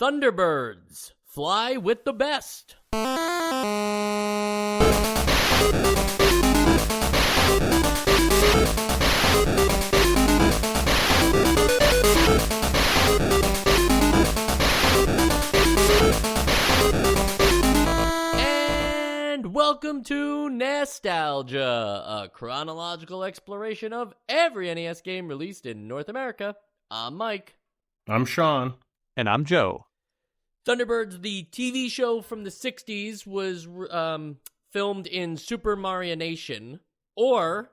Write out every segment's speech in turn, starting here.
Thunderbirds, fly with the best. And welcome to Nostalgia, a chronological exploration of every NES game released in North America. I'm Mike. I'm Sean. And I'm Joe. Thunderbirds, the TV show from the 60s, was filmed in Super Mario Nation, or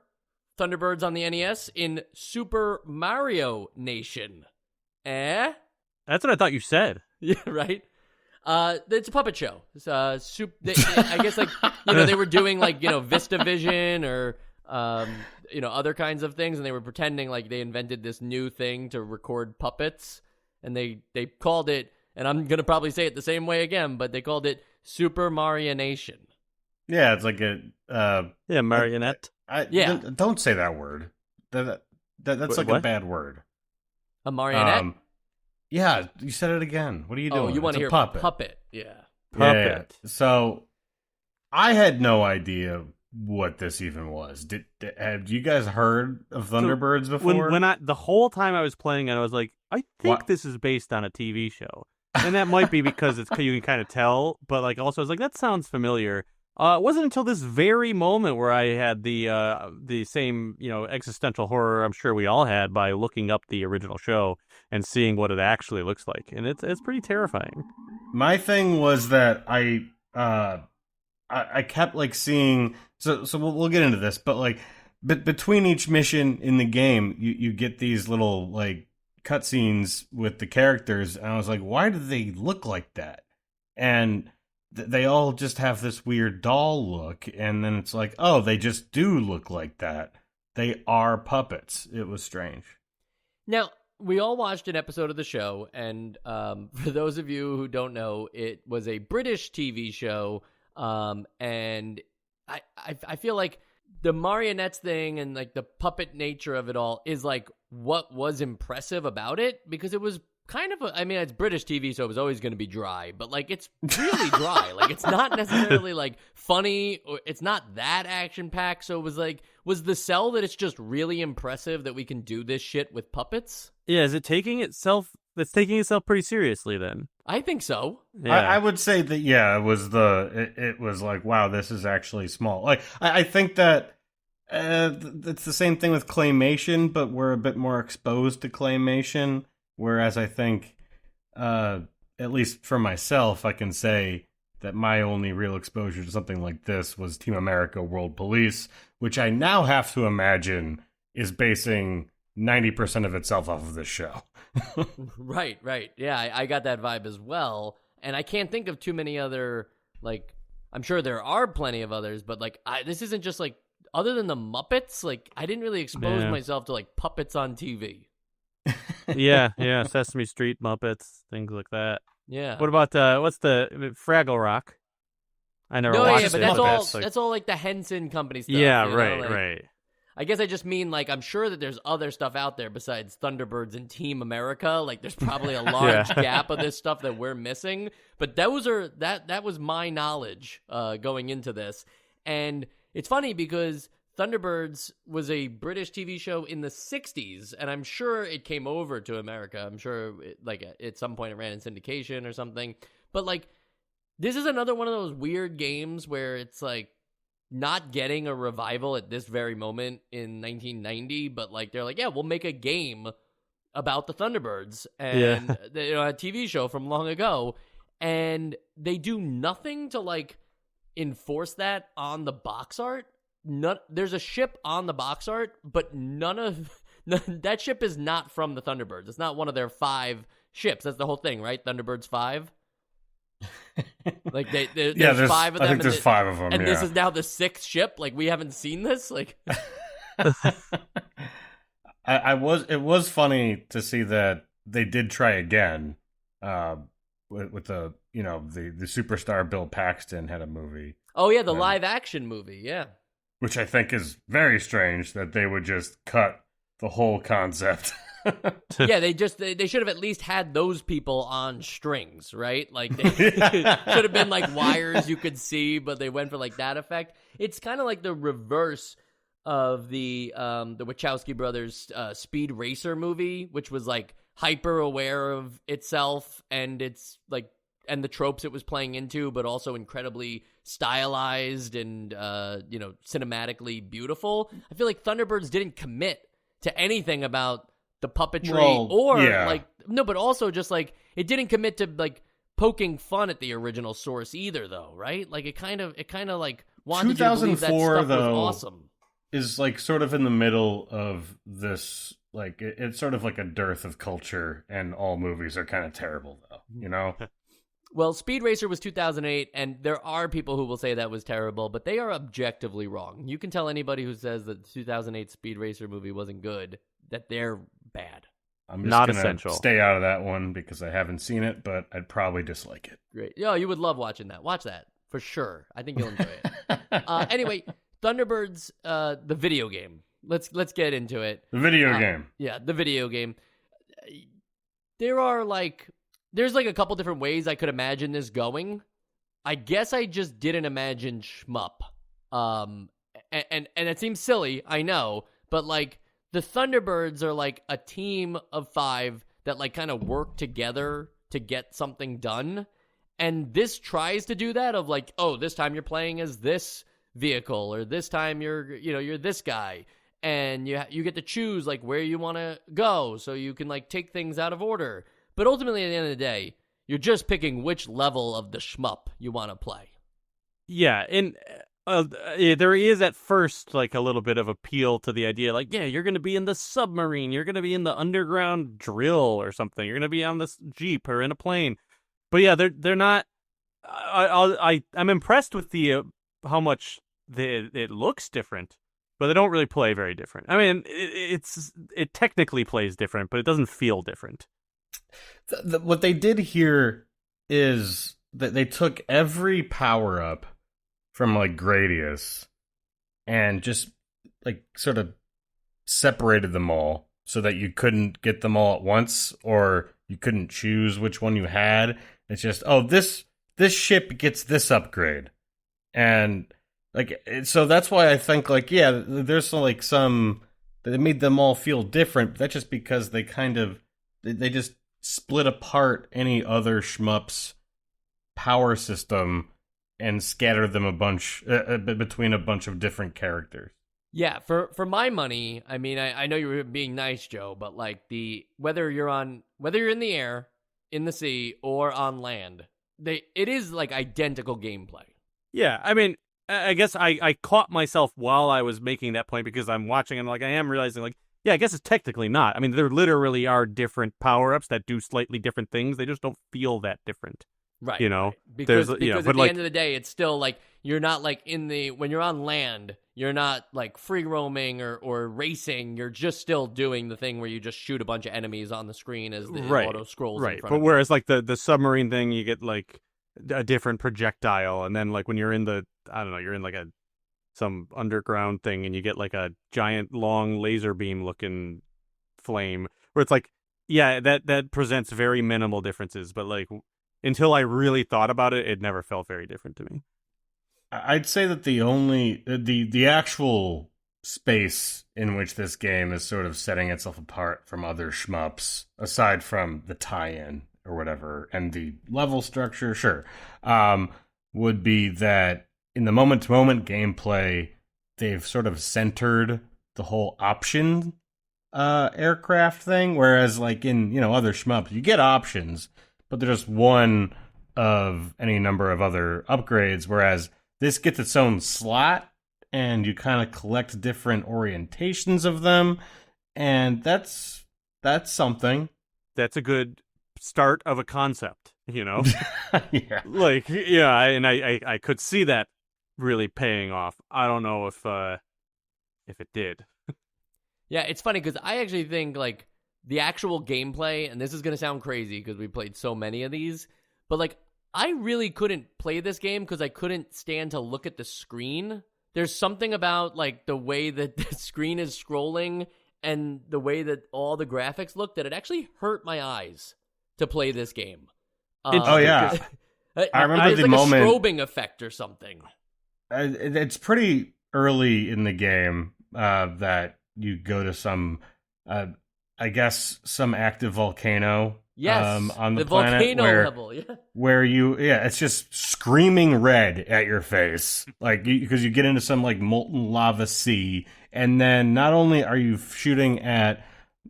Thunderbirds on the NES in Super Mario Nation. Eh? That's what I thought you said. Yeah, right? It's a puppet show. It's, I guess, like, they were doing, like, VistaVision or, other kinds of things, and they were pretending like they invented this new thing to record puppets, and they called it, and I'm going to probably say it the same way again, but they called it Super Mario Nation. Yeah, it's like a... marionette. Don't say that word. That's like what? a bad word. A marionette? Yeah, you said it again. What are you doing? Oh, you want to hear puppet. Yeah. Puppet. Yeah. So, I had no idea what this even was. Have you guys heard of Thunderbirds before? The whole time I was playing it, I was like, I think this is based on a TV show. And that might be because you can kind of tell, but like also I was like, that sounds familiar. It wasn't until this very moment where I had the same, existential horror I'm sure we all had by looking up the original show and seeing what it actually looks like. And it's pretty terrifying. My thing was that I kept like seeing, so we'll get into this, but like between each mission in the game, you get these little like cutscenes with the characters, and I was like, why do they look like that? And they all just have this weird doll look, and then it's like, oh, they just do look like that. They are puppets. It was strange. Now, we all watched an episode of the show, and for those of you who don't know, it was a British TV show, and I feel like the marionettes thing and like the puppet nature of it all is like what was impressive about it, because it was kind of it's British TV, so it was always going to be dry, but like it's really dry. Like it's not necessarily like funny, or it's not that action packed. So it was like, was the sell that it's just really impressive that we can do this shit with puppets? Yeah, is it taking itself? It's taking itself pretty seriously then. I think so. Yeah. I would say that, yeah, it was like, wow, this is actually small. Like, I think that it's the same thing with claymation, but we're a bit more exposed to claymation. Whereas I think, at least for myself, I can say that my only real exposure to something like this was Team America World Police, which I now have to imagine is basing 90% of itself off of this show. Right. Yeah, I got that vibe as well. And I can't think of too many other, like, I'm sure there are plenty of others, but, like, this isn't just, like, other than the Muppets, like, I didn't really expose myself to, like, puppets on TV. yeah, Sesame Street, Muppets, things like that. Yeah. What about, what's the Fraggle Rock? I never watched it. Yeah, but like... that's all, like, the Henson Company stuff. Yeah, right. I guess I just mean, like, I'm sure that there's other stuff out there besides Thunderbirds and Team America. Like, there's probably a large gap of this stuff that we're missing. But that was my knowledge going into this. And it's funny because Thunderbirds was a British TV show in the 60s, and I'm sure it came over to America. I'm sure, at some point it ran in syndication or something. But, like, this is another one of those weird games where it's, like, not getting a revival at this very moment in 1990, but like they're like, yeah, we'll make a game about the Thunderbirds and a TV show from long ago, and they do nothing to like enforce that on the box art. There's a ship on the box art, but that ship is not from the Thunderbirds. It's not one of their 5 ships. That's the whole thing, right? Thunderbirds 5. Like there's 5 of them. I think there's 5 of them, and this is now the 6th ship. Like, we haven't seen this. Like, it was funny to see that they did try again with the superstar Bill Paxton had a movie. Oh yeah, the live action movie. Yeah, which I think is very strange that they would just cut the whole concept Yeah, they should have at least had those people on strings, right? Like they should have been like wires you could see, but they went for like that effect. It's kind of like the reverse of the Wachowski brothers Speed Racer movie, which was like hyper aware of itself and its like and the tropes it was playing into, but also incredibly stylized and cinematically beautiful. I feel like Thunderbirds didn't commit to anything about the puppetry but also just like it didn't commit to like poking fun at the original source either, though, right? Like it kind of like wanted you to believe that stuff was awesome. Is like sort of in the middle of this, like it's sort of like a dearth of culture, and all movies are kind of terrible, though, you know. Well, Speed Racer was 2008, and there are people who will say that was terrible, but they are objectively wrong. You can tell anybody who says that the 2008 Speed Racer movie wasn't good that they're bad. I'm just not gonna essential. Stay out of that one because I haven't seen it, but I'd probably dislike it. Great. Yeah, you would love watching that. Watch that for sure. I think you'll enjoy it. Anyway, Thunderbirds, the video game. Let's get into it. The video game. Yeah, the video game. There's like a couple different ways I could imagine this going. I guess I just didn't imagine shmup. And it seems silly, I know, but like the Thunderbirds are like a team of 5 that like kind of work together to get something done. And this tries to do that of like, oh, this time you're playing as this vehicle, or this time you're this guy, and you get to choose like where you want to go, so you can like take things out of order. But ultimately, at the end of the day, you're just picking which level of the shmup you want to play. Yeah, and there is at first like a little bit of appeal to the idea, like, yeah, you're going to be in the submarine, you're going to be in the underground drill or something, you're going to be on this Jeep or in a plane. But yeah, they're not. I'm impressed with the how much it looks different, but they don't really play very different. I mean, it technically plays different, but it doesn't feel different. What they did here is that they took every power up from like Gradius and just like sort of separated them all so that you couldn't get them all at once, or you couldn't choose which one you had. It's just, oh, this ship gets this upgrade, and like so that's why I think like, yeah, there's like some that made them all feel different. But that's just because they kind of they just split apart any other shmup's power system and scattered them a bunch between a bunch of different characters. Yeah, for my money, I mean, I know you were being nice, Joe, but like whether you're in the air, in the sea, or on land, it is like identical gameplay. Yeah, I mean, I guess I caught myself while I was making that point because I'm watching and like I am realizing like, yeah, I guess it's technically not. I mean, there literally are different power-ups that do slightly different things. They just don't feel that different. Right. You know? Right. Because at the like, end of the day, it's still like you're not like when you're on land, you're not like free roaming or racing. You're just still doing the thing where you just shoot a bunch of enemies on the screen as the auto scrolls in front of you. But whereas like the submarine thing, you get like a different projectile, and then like when you're in you're in like some underground thing and you get like a giant long laser beam looking flame where it's like, yeah, that presents very minimal differences, but like until I really thought about it, it never felt very different to me. I'd say that the actual space in which this game is sort of setting itself apart from other shmups, aside from the tie-in or whatever and the level structure, sure, would be that in the moment-to-moment gameplay, they've sort of centered the whole option aircraft thing, whereas like in other shmups, you get options, but they're just one of any number of other upgrades, whereas this gets its own slot, and you kind of collect different orientations of them, and that's something. That's a good start of a concept, Yeah. Like, yeah, and I could see that really paying off. I don't know if it did. Yeah, it's funny because I actually think like the actual gameplay, and this is going to sound crazy because we played so many of these, but like I really couldn't play this game because I couldn't stand to look at the screen. There's something about like the way that the screen is scrolling and the way that all the graphics looked, that it actually hurt my eyes to play this game. Oh yeah, I remember it's the like moment. a strobing effect or something. It's pretty early in the game that you go to some, I guess, some active volcano. Yes, on the planet volcano where, level. Yeah. where it's just screaming red at your face, like because you get into some like molten lava sea, and then not only are you shooting at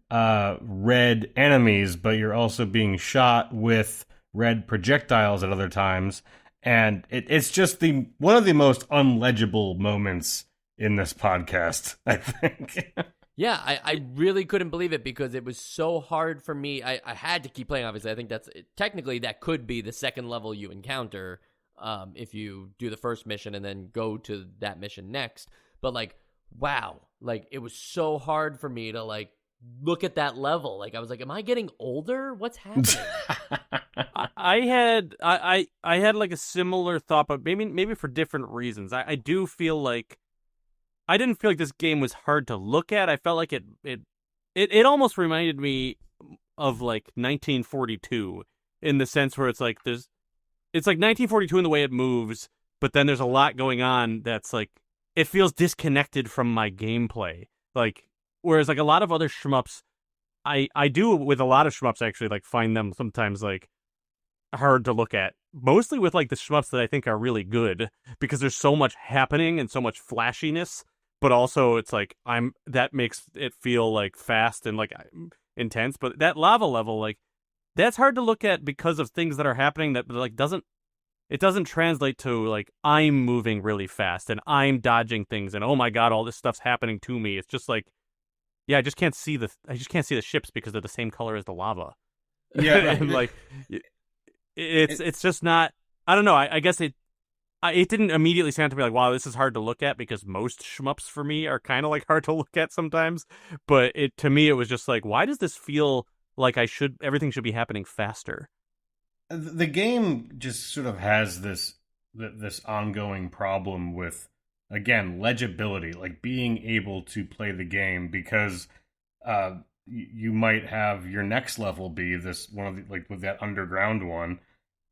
red enemies, but you're also being shot with red projectiles at other times, and it's just one of the most unlegible moments in this podcast, I think. Yeah, I really couldn't believe it because it was so hard for me. I had to keep playing, obviously. I think technically that could be the second level you encounter if you do the first mission and then go to that mission next. But, like, wow. Like, it was so hard for me to, like, look at that level. Like, I was like, am I getting older? What's happening? I had like a similar thought, but maybe for different reasons. I do feel like I didn't feel like this game was hard to look at. I felt like it almost reminded me of like 1942 in the sense where it's like 1942 in the way it moves, but then there's a lot going on that's like it feels disconnected from my gameplay. Like whereas like a lot of other shmups, I do with a lot of shmups actually like find them sometimes like hard to look at. Mostly with like the shmups that I think are really good because there's so much happening and so much flashiness. But also, it's like that makes it feel like fast and like intense. But that lava level, like that's hard to look at because of things that are happening that like doesn't translate to like I'm moving really fast and I'm dodging things and oh my god, all this stuff's happening to me. It's just like, yeah, I just can't see the ships because they're the same color as the lava. Yeah, and like it's just not. I don't know. I guess it didn't immediately sound to me like, wow, this is hard to look at because most shmups for me are kind of like hard to look at sometimes. But to me, it was just like, why does this feel like everything should be happening faster? The game just sort of has this ongoing problem with, again, legibility, like being able to play the game because you might have your next level be this one of the, like with that underground one,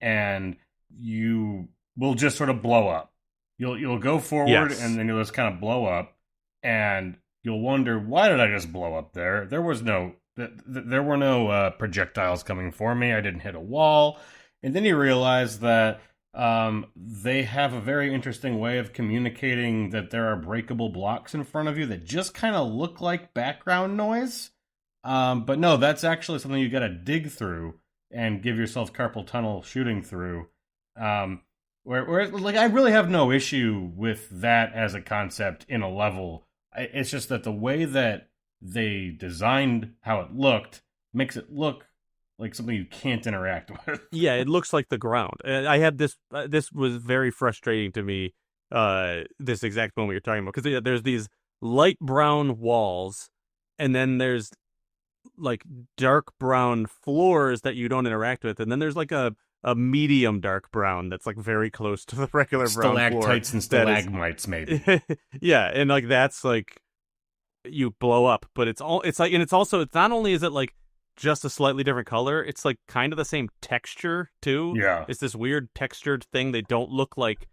and you will just sort of blow up. You'll go forward, yes. And then you'll just kind of blow up, and you'll wonder, why did I just blow up there? There were no projectiles coming for me. I didn't hit a wall. And then you realize that they have a very interesting way of communicating that there are breakable blocks in front of you that just kind of look like background noise. But no, that's actually something you got to dig through and give yourself carpal tunnel shooting through. Where like I really have no issue with that as a concept in a level. It's just that the way that they designed how it looked makes it look like something you can't interact with. Yeah, it looks like the ground. I had this. This was very frustrating to me. This exact moment you're talking about, because there's these light brown walls, and then there's like dark brown floors that you don't interact with, and then there's like a medium dark brown that's like very close to the regular brown floor. Stalactites and stalagmites, maybe. Yeah, and like that's like you blow up, but it's not only is it like just a slightly different color, it's like kind of the same texture too. Yeah, it's this weird textured thing. They don't look like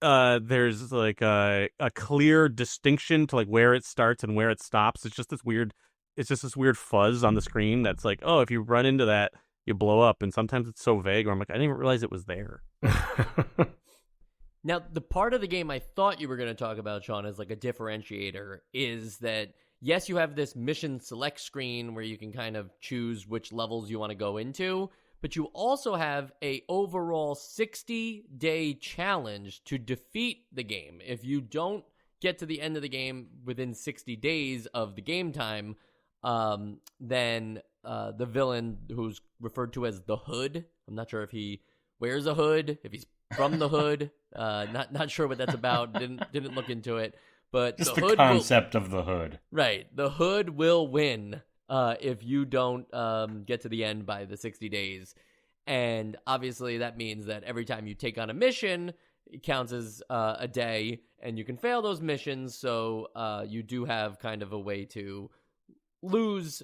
there's like a clear distinction to like where it starts and where it stops. It's just this weird fuzz on the screen that's like, oh, if you run into that, you blow up. And sometimes it's so vague where I'm like, I didn't even realize it was there. Now, the part of the game I thought you were going to talk about, Sean, as like a differentiator is that, yes, you have this mission select screen where you can kind of choose which levels you want to go into, but you also have a overall 60-day challenge to defeat the game. If you don't get to the end of the game within 60 days of the game time, then the villain, who's referred to as the Hood, I'm not sure if he wears a hood, if he's from the hood, not sure what that's about, didn't look into it, but just the the Hood concept of the Hood. Right, the Hood will win if you don't get to the end by the 60 days. And obviously that means that every time you take on a mission, it counts as a day, and you can fail those missions. So you do have kind of a way to lose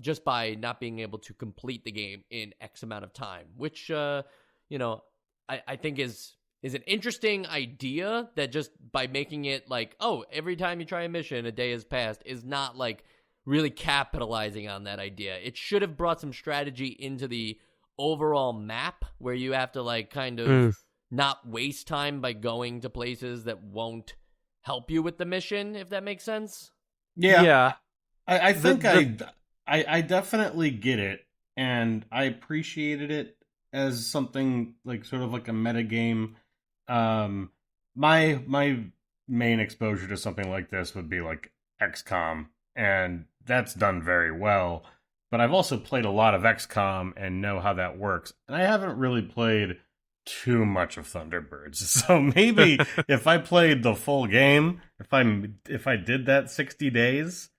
just by not being able to complete the game in X amount of time, which I think is an interesting idea, that just by making it like, oh, every time you try a mission, a day has passed, is not like really capitalizing on that idea. It should have brought some strategy into the overall map, where you have to like kind of not waste time by going to places that won't help you with the mission, if that makes sense. Yeah. I think I definitely get it, and I appreciated it as something like sort of like a metagame. My main exposure to something like this would be like XCOM, and that's done very well. But I've also played a lot of XCOM and know how that works. And I haven't really played too much of Thunderbirds. So maybe if I played the full game, if I did that 60 days,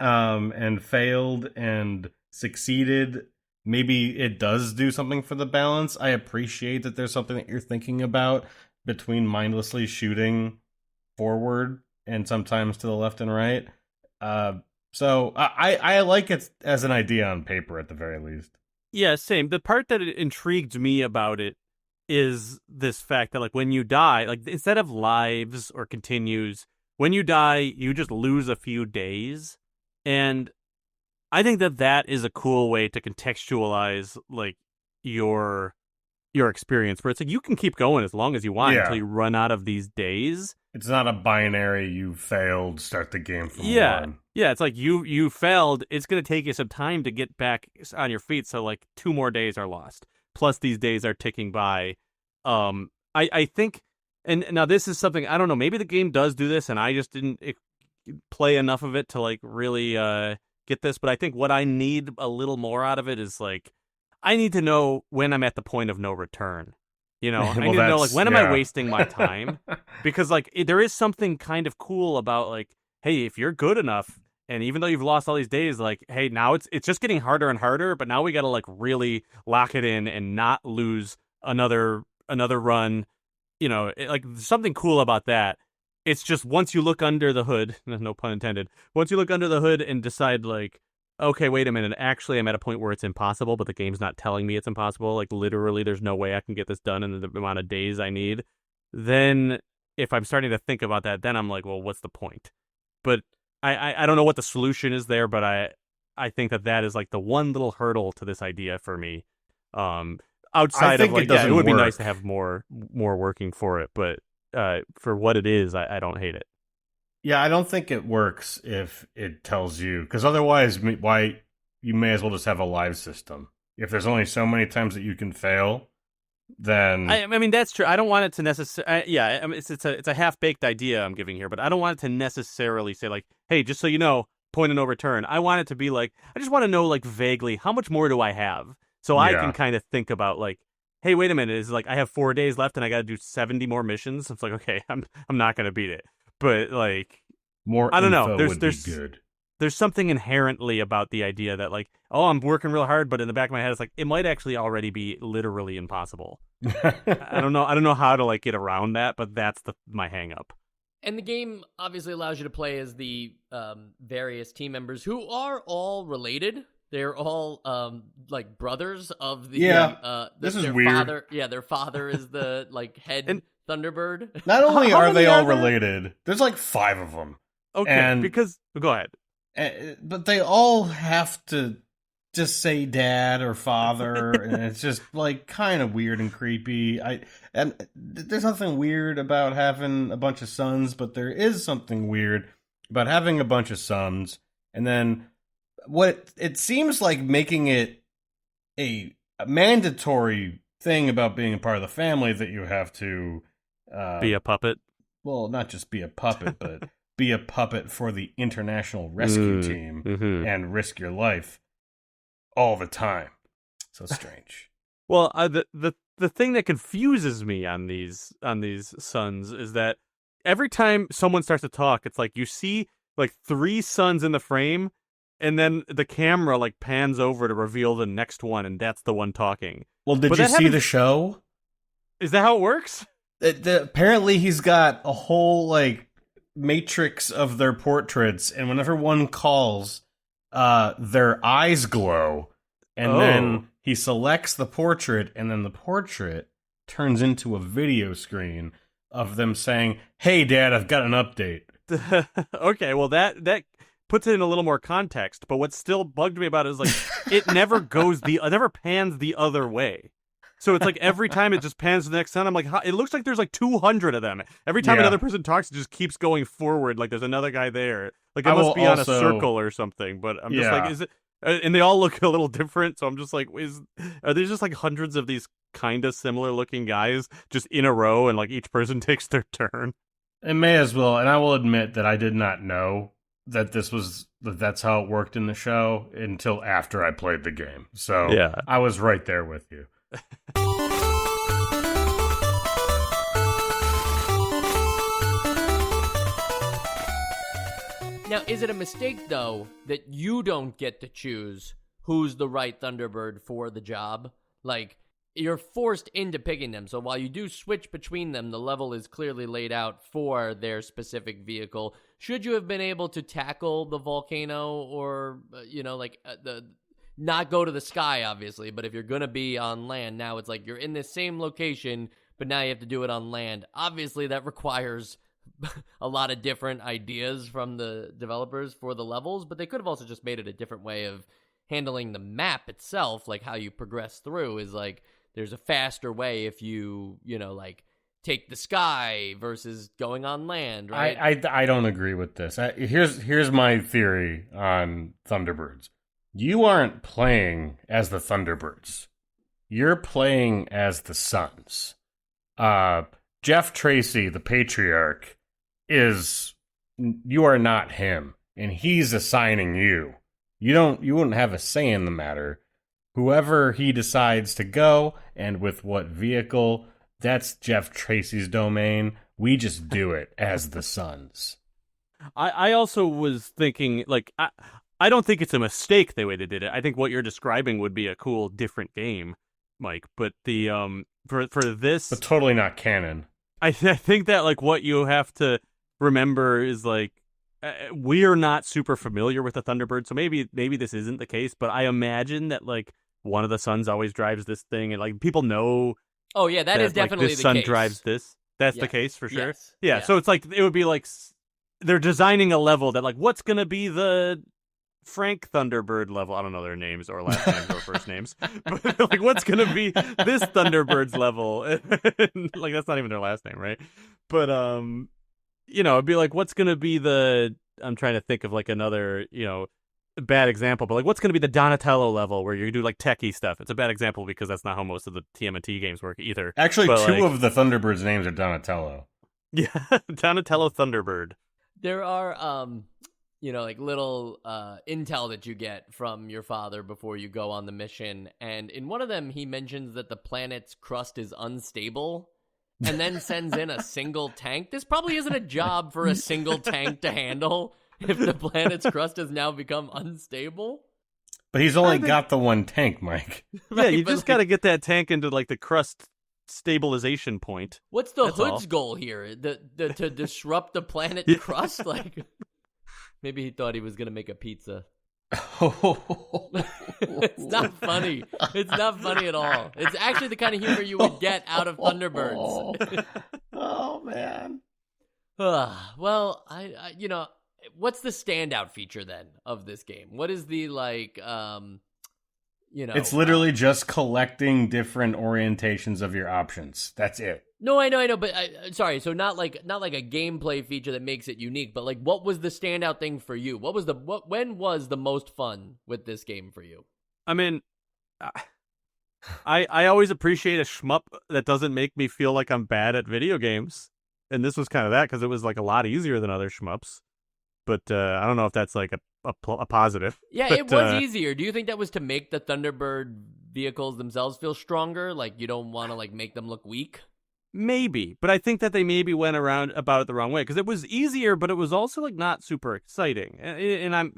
and failed and succeeded, maybe it does do something for the balance. I appreciate that there's something that you're thinking about between mindlessly shooting forward and sometimes to the left and right. So I like it as an idea on paper at the very least. Yeah, same. The part that intrigued me about it is this fact that like when you die, like instead of lives or continues, when you die, you just lose a few days. And I think that is a cool way to contextualize like your experience, where it's like you can keep going as long as you want until you run out of these days. It's not a binary, you failed, start the game from one. Yeah, it's like you failed. It's going to take you some time to get back on your feet, so like 2 more days are lost. Plus these days are ticking by. I think, and now this is something, I don't know, maybe the game does do this and I just didn't play enough of it to like really get this, but I think what I need a little more out of it is like, I need to know when I'm at the point of no return. You know, I need to know like, when am I wasting my time? Because like there is something kind of cool about like, hey, if you're good enough, and even though you've lost all these days, like, hey, now it's just getting harder and harder, but now we got to like really lock it in and not lose another run. You know, like something cool about that. It's just once you look under the hood, no pun intended, once you look under the hood and decide like, okay, wait a minute, actually I'm at a point where it's impossible, but the game's not telling me it's impossible. Like literally there's no way I can get this done in the amount of days I need. Then if I'm starting to think about that, then I'm like, well, what's the point? But I don't know what the solution is there, but I think that is like the one little hurdle to this idea for me. Outside of like, it would be nice to have more working for it, but for what it is, I don't hate it. Yeah, I don't think it works if it tells you, because otherwise, why you may as well just have a live system. If there's only so many times that you can fail, then I mean that's true. I don't want it to necessarily. Yeah, I mean, it's a half baked idea I'm giving here, but I don't want it to necessarily say like, hey, just so you know, point of no return. I want it to be like, I just want to know like vaguely how much more do I have, so I can kind of think about like, hey, wait a minute, is like I have 4 days left and I got to do 70 more missions. It's like, okay, I'm not gonna beat it. But like more, I don't know. There's good. There's something inherently about the idea that like, oh, I'm working real hard, but in the back of my head, it's like it might actually already be literally impossible. I don't know how to like get around that, but that's my hang up. And the game obviously allows you to play as the various team members who are all related. They're all like brothers of the this is their weird. Father, their father is the like head Thunderbird. Not only are they all related, there's like 5 of them. Okay, because go ahead. But they all have to just say dad or father, and it's just like kind of weird and creepy. And there's nothing weird about having a bunch of sons, but there is something weird about having a bunch of sons, and then what it seems like making it a mandatory thing about being a part of the family that you have to be a puppet. Well, not just be a puppet, but be a puppet for the international rescue team and risk your life all the time. So strange. Well, the thing that confuses me on these sons is that every time someone starts to talk, it's like you see like 3 sons in the frame, and then the camera like pans over to reveal the next one, and that's the one talking. Well, did you see the show? Is that how it works? Apparently he's got a whole like matrix of their portraits, and whenever one calls, their eyes glow, and then he selects the portrait, and then the portrait turns into a video screen of them saying, "Hey, Dad, I've got an update." Okay, well that puts it in a little more context. But what still bugged me about it is like it never pans the other way. So it's like every time it just pans to the next sound, I'm like, it looks like there's like 200 of them. Every time another person talks, it just keeps going forward. Like there's another guy there. Like it must be on a circle or something. But I'm just like, is it? And they all look a little different. So I'm just like, are there just like hundreds of these kind of similar looking guys just in a row, and like each person takes their turn? It may as well. And I will admit that I did not know that that's how it worked in the show until after I played the game. So I was right there with you. Now, is it a mistake, though, that you don't get to choose who's the right Thunderbird for the job? Like, you're forced into picking them. So while you do switch between them, the level is clearly laid out for their specific vehicle. Should you have been able to tackle the volcano or, not go to the sky, obviously, but if you're going to be on land, now it's like you're in the same location, but now you have to do it on land. Obviously, that requires a lot of different ideas from the developers for the levels, but they could have also just made it a different way of handling the map itself, like how you progress through is like there's a faster way if you take the sky versus going on land, right? I don't agree with this. Here's my theory on Thunderbirds. You aren't playing as the Thunderbirds. You're playing as the Suns. Jeff Tracy, the patriarch, you are not him, and he's assigning you. You wouldn't have a say in the matter. Whoever he decides to go, and with what vehicle, that's Jeff Tracy's domain. We just do it as the Suns. I also was thinking, like, I don't think it's a mistake the way they did it. I think what you're describing would be a cool, different game, Mike. But the for this, but totally not canon. I think that like what you have to remember is like we're not super familiar with the Thunderbird, so maybe this isn't the case. But I imagine that like one of the Suns always drives this thing, and like people know. Oh yeah, that is definitely this the Sun case. drives this. That's the case for sure. Yes. Yeah, so it's like it would be like they're designing a level that like what's gonna be the Frank Thunderbird level. I don't know their names or last names or first names, but like what's gonna be this Thunderbird's level? Like that's not even their last name, right? But it'd be like what's gonna be the? I'm trying to think of like another bad example, but like what's gonna be the Donatello level where you do like techie stuff? It's a bad example because that's not how most of the TMNT games work either. Actually, two of the Thunderbirds' names are Donatello. Yeah, Donatello Thunderbird. There are like little intel that you get from your father before you go on the mission. And in one of them, he mentions that the planet's crust is unstable and then sends in a single tank. This probably isn't a job for a single tank to handle if the planet's crust has now become unstable. But he's only got the one tank, Mike. Yeah, you just got to get that tank into like the crust stabilization point. What's the Hood's goal here? To disrupt the planet crust? Like... Maybe he thought he was going to make a pizza. It's not funny. It's not funny at all. It's actually the kind of humor you would get out of Thunderbirds. Oh, man. Well, I what's the standout feature then of this game? What is the It's literally just collecting different orientations of your options. That's it. No, I know, but sorry. So not like a gameplay feature that makes it unique, but like, what was the standout thing for you? When was the most fun with this game for you? I mean, I always appreciate a shmup that doesn't make me feel like I'm bad at video games, and this was kind of that because it was like a lot easier than other shmups. But I don't know if that's like a positive. Yeah, but, it was easier. Do you think that was to make the Thunderbird vehicles themselves feel stronger? Like you don't want to like make them look weak? Maybe, but I think that they maybe went about it the wrong way because it was easier, but it was also like not super exciting. And I'm,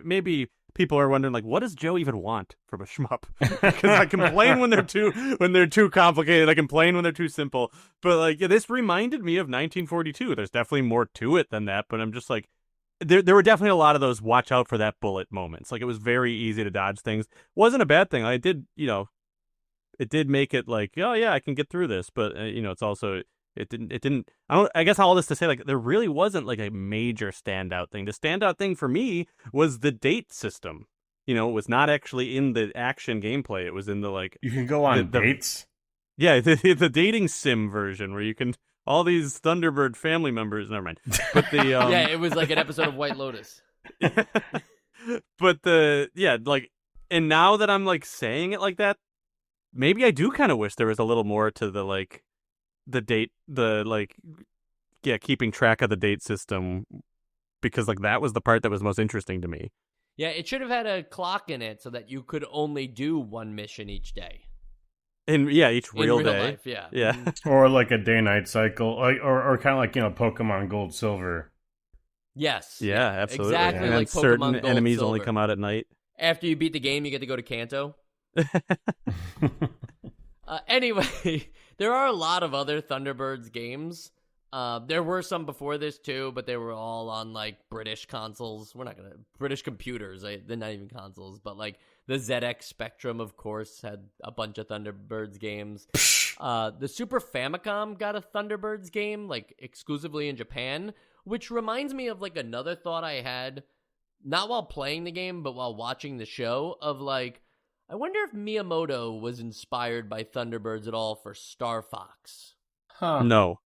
maybe people are wondering, like, what does Joe even want from a shmup? Because I complain when they're too complicated. I complain when they're too simple. But like, yeah, this reminded me of 1942. There's definitely more to it than that. But I'm just like, there were definitely a lot of those watch out for that bullet moments. Like, it was very easy to dodge things. Wasn't a bad thing. I did, it did make it like, oh yeah, I can get through this. But it's also. It didn't. I guess all this to say, like, there really wasn't like a major standout thing. The standout thing for me was the date system. It was not actually in the action gameplay. It was in the like. You can go on dates. Yeah, the dating sim version where you can all these Thunderbird family members. Never mind. But the yeah, it was like an episode of White Lotus. But and now that I'm like saying it like that, maybe I do kind of wish there was a little more to the like. The date, keeping track of the date system, because like that was the part that was most interesting to me. Yeah, it should have had a clock in it so that you could only do one mission each day. Each real day. Life, yeah. Or like a day-night cycle, or kind of like Pokemon Gold Silver. Yes. Yeah, absolutely. Exactly and like Pokemon certain Gold, enemies Silver. only come out at night. After you beat the game, you get to go to Kanto. Anyway, there are a lot of other Thunderbirds games. There were some before this too, but they were all on like British consoles. British computers. They're not even consoles, but like the ZX Spectrum, of course, had a bunch of Thunderbirds games. The Super Famicom got a Thunderbirds game, like exclusively in Japan, which reminds me of like another thought I had, not while playing the game, but while watching the show, of like, I wonder if Miyamoto was inspired by Thunderbirds at all for Star Fox. Huh. No.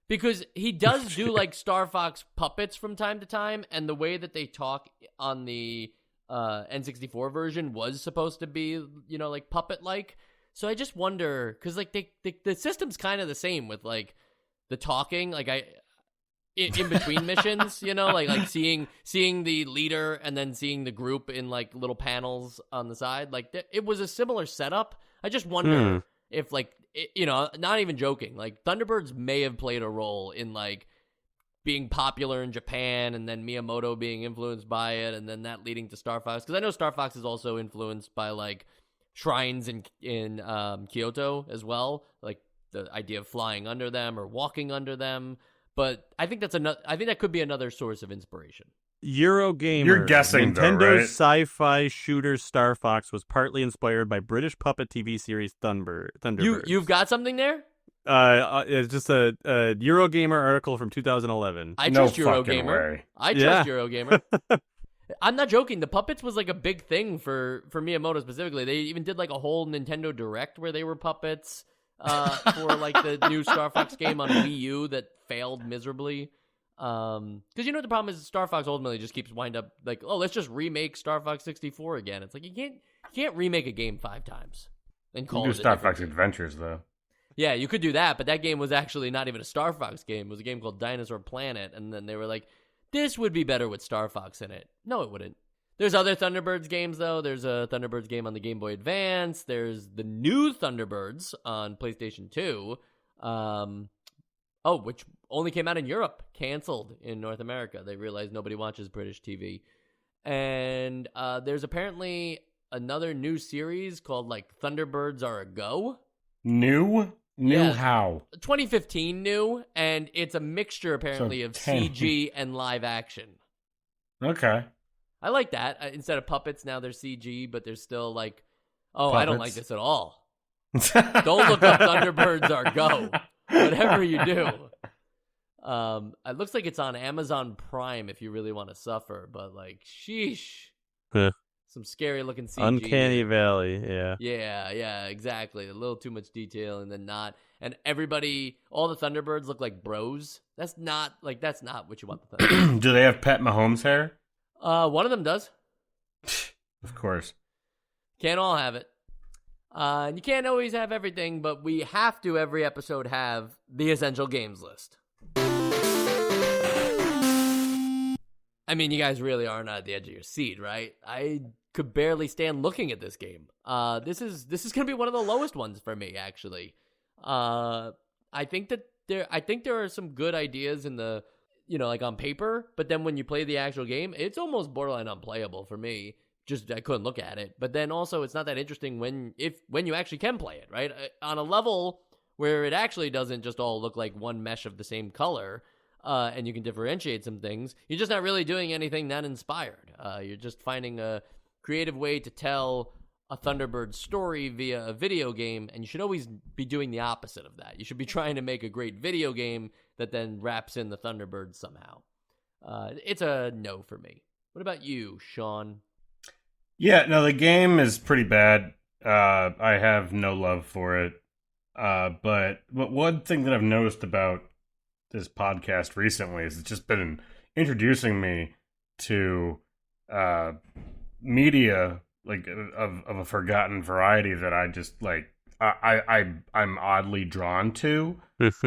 Because he does do like Star Fox puppets from time to time, and the way that they talk on the N64 version was supposed to be, like puppet-like. So I just wonder, because like the system's kind of the same with like the talking, like in between missions, like seeing the leader and then seeing the group in like little panels on the side. Like it was a similar setup. I just wonder if like, not even joking, like Thunderbirds may have played a role in like being popular in Japan and then Miyamoto being influenced by it and then that leading to Star Fox. Because I know Star Fox is also influenced by like shrines in Kyoto as well, like the idea of flying under them or walking under them. But I think that could be another source of inspiration. Eurogamer. You're guessing, Nintendo's though, right? sci-fi shooter Star Fox was partly inspired by British puppet TV series Thunderbirds. You've got something there? It's just a Eurogamer article from 2011. I trust No fucking Eurogamer. way. I trust Eurogamer. I'm not joking. The puppets was like a big thing for Miyamoto specifically. They even did like a whole Nintendo Direct where they were puppets for like the new Star Fox game on Wii U that failed miserably. Because what the problem is, Star Fox ultimately just keeps wind up like, oh, let's just remake Star Fox 64 again. It's like you can't remake a game 5 times and call You it do a Star different Fox game. Adventures, though. Yeah, you could do that, but that game was actually not even a Star Fox game. It was a game called Dinosaur Planet, and then they were like, this would be better with Star Fox in it. No, it wouldn't. There's other Thunderbirds games, though. There's a Thunderbirds game on the Game Boy Advance. There's the new Thunderbirds on PlayStation 2, which only came out in Europe, canceled in North America. They realized nobody watches British TV. And there's apparently another new series called, like, Thunderbirds Are a Go. New Yeah. how? 2015 new, and it's a mixture, apparently, of 10. CG and live action. Okay. I like that. Instead of puppets, now they're CG, but they're still like, I don't like Puppets. this at all. Don't look up Thunderbirds Are Go. Whatever you do. It looks like it's on Amazon Prime if you really want to suffer, but like, sheesh. Huh. Some scary looking CG. Uncanny Valley, yeah. Yeah, exactly. A little too much detail and then not. And everybody, all the Thunderbirds look like bros. That's not what you want the Thunderbirds. Do they have Pat Mahomes hair? One of them does. Of course. Can't all have it. You can't always have everything, but we have to every episode have the essential games list. I mean, you guys really are not at the edge of your seat, right? I could barely stand looking at this game. This is going to be one of the lowest ones for me, actually. I think there are some good ideas in the, like on paper, but then when you play the actual game, it's almost borderline unplayable for me. I couldn't look at it. But then also, it's not that interesting when you actually can play it, right? On a level where it actually doesn't just all look like one mesh of the same color, and you can differentiate some things. You're just not really doing anything that inspired. You're just finding a creative way to tell a Thunderbird story via a video game, and you should always be doing the opposite of that. You should be trying to make a great video game that then wraps in the Thunderbirds somehow. It's a no for me. What about you, Sean? Yeah, no, the game is pretty bad. I have no love for it. But one thing that I've noticed about this podcast recently is it's just been introducing me to media like of a forgotten variety that I just like. I'm oddly drawn to.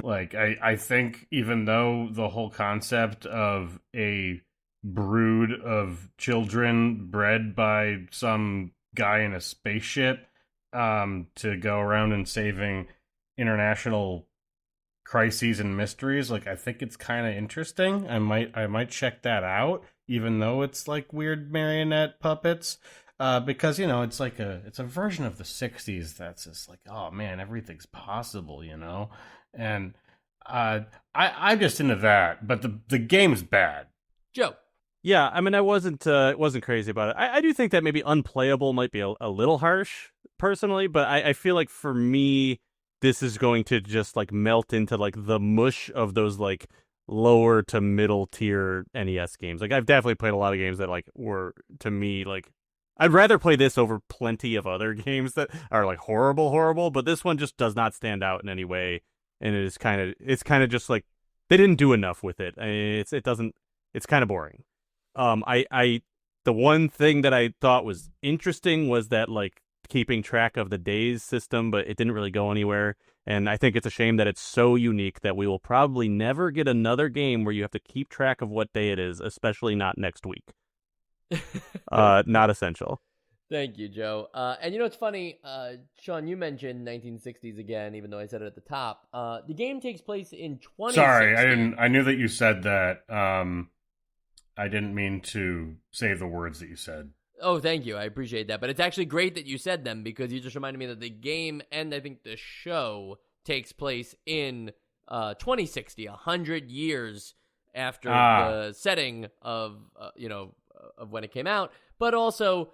Like I think even though the whole concept of a brood of children bred by some guy in a spaceship to go around and saving international crises and mysteries, like I think it's kind of interesting. I might check that out, even though it's like weird marionette puppets, because it's like it's a version of the 60s that's just like, oh man, everything's possible, and I'm just into that. But the game's bad. Joe. Yeah, I mean, I wasn't crazy about it. I do think that maybe unplayable might be a little harsh, personally, but I feel like for me, this is going to just like melt into like the mush of those like lower to middle tier NES games. Like I've definitely played a lot of games that like were, to me, like I'd rather play this over plenty of other games that are like horrible, but this one just does not stand out in any way, and it's kind of just like they didn't do enough with it. It's kind of boring. The one thing that I thought was interesting was that like keeping track of the days system, but it didn't really go anywhere. And I think it's a shame that it's so unique that we will probably never get another game where you have to keep track of what day it is, especially not next week. Not essential. Thank you, Joe. And it's funny, Sean, you mentioned 1960s again, even though I said it at the top. The game takes place in 2060. Sorry, I knew that you said that. I didn't mean to say the words that you said. Oh, thank you. I appreciate that. But it's actually great that you said them, because you just reminded me that the game and I think the show takes place in 2060, 100 years after the setting of when it came out, but also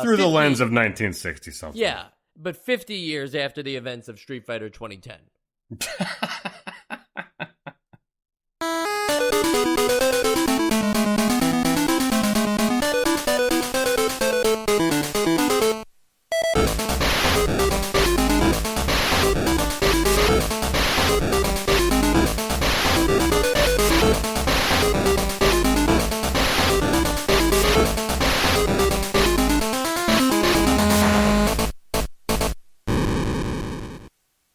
through the lens of 1960 something. Yeah, but 50 years after the events of Street Fighter 2010.